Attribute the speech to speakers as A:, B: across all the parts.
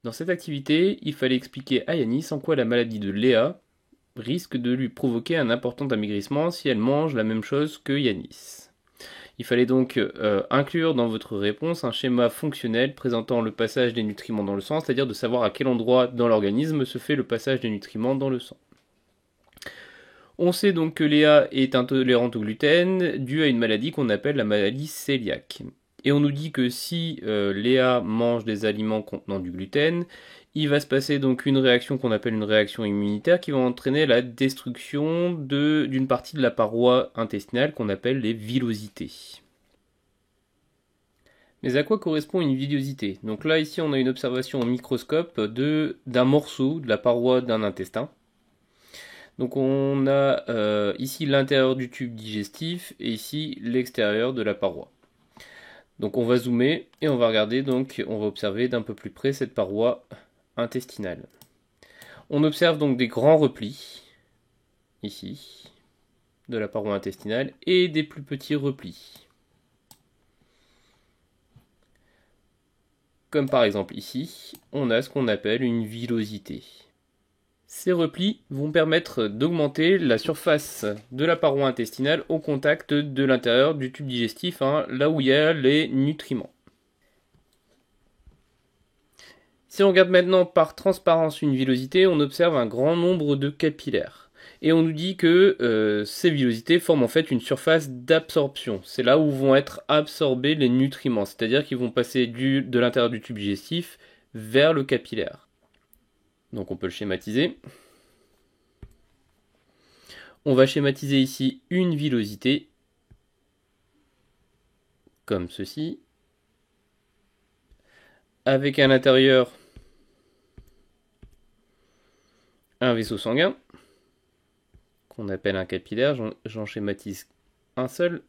A: Dans cette activité, il fallait expliquer à Yanis en quoi la maladie de Léa risque de lui provoquer un important amaigrissement si elle mange la même chose que Yanis. Il fallait donc inclure dans votre réponse un schéma fonctionnel présentant le passage des nutriments dans le sang, c'est-à-dire de savoir à quel endroit dans l'organisme se fait le passage des nutriments dans le sang. On sait donc que Léa est intolérante au gluten due à une maladie qu'on appelle la maladie cœliaque. Et on nous dit que si Léa mange des aliments contenant du gluten, il va se passer donc une réaction qu'on appelle une réaction immunitaire qui va entraîner la destruction d'une partie de la paroi intestinale qu'on appelle les villosités. Mais à quoi correspond une villosité? Donc là, ici, on a une observation au microscope d'un morceau de la paroi d'un intestin. Donc on a ici l'intérieur du tube digestif et ici l'extérieur de la paroi. Donc on va zoomer et on va regarder, donc on va observer d'un peu plus près cette paroi intestinale. On observe donc des grands replis, ici, de la paroi intestinale et des plus petits replis. Comme par exemple ici, on a ce qu'on appelle une villosité. Ces replis vont permettre d'augmenter la surface de la paroi intestinale au contact de l'intérieur du tube digestif, là où il y a les nutriments. Si on regarde maintenant par transparence une villosité, on observe un grand nombre de capillaires. Et on nous dit que ces villosités forment en fait une surface d'absorption. C'est là où vont être absorbés les nutriments, c'est-à-dire qu'ils vont passer de l'intérieur du tube digestif vers le capillaire. Donc on peut le schématiser. On va schématiser ici une villosité, comme ceci, avec à l'intérieur un vaisseau sanguin, qu'on appelle un capillaire. J'en schématise un seul.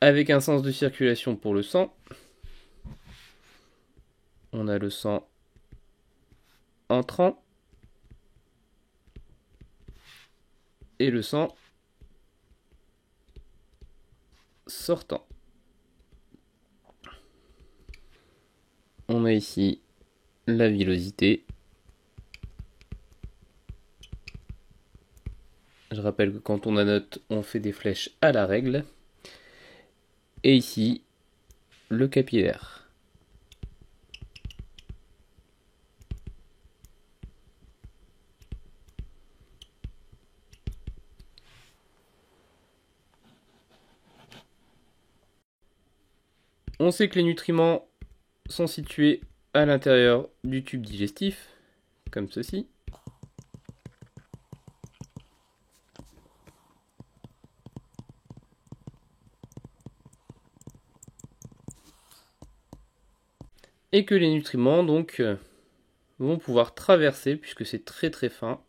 A: Avec un sens de circulation pour le sang. On a le sang entrant et le sang sortant. On a ici la villosité. Je rappelle que quand on annote, on fait des flèches à la règle. Et ici, le capillaire. On sait que les nutriments sont situés à l'intérieur du tube digestif, comme ceci. Et que les nutriments donc vont pouvoir traverser, puisque c'est très très fin,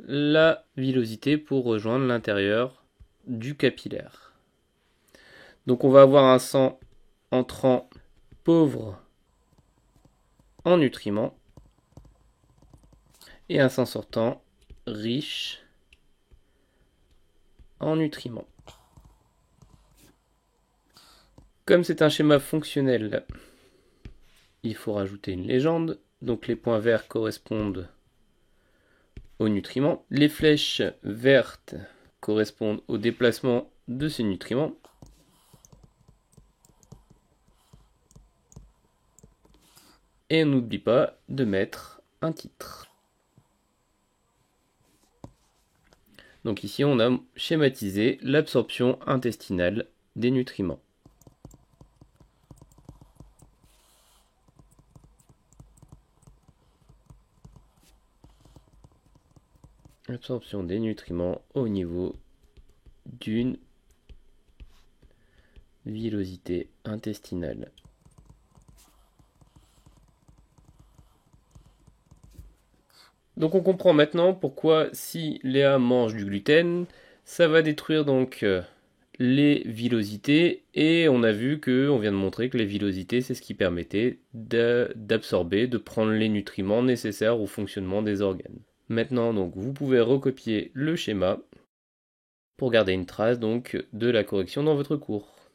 A: la villosité pour rejoindre l'intérieur du capillaire. Donc on va avoir un sang entrant pauvre en nutriments et un sang sortant riche en nutriments. Comme c'est un schéma fonctionnel, il faut rajouter une légende. Donc les points verts correspondent aux nutriments. Les flèches vertes correspondent au déplacement de ces nutriments. Et on n'oublie pas de mettre un titre. Donc ici, on a schématisé l'absorption intestinale des nutriments. Absorption des nutriments au niveau d'une villosité intestinale. Donc on comprend maintenant pourquoi si Léa mange du gluten, ça va détruire donc les villosités, et on a vu que, on vient de montrer que les villosités, c'est ce qui permettait d'absorber, de prendre les nutriments nécessaires au fonctionnement des organes. Maintenant, donc, vous pouvez recopier le schéma pour garder une trace donc de la correction dans votre cours.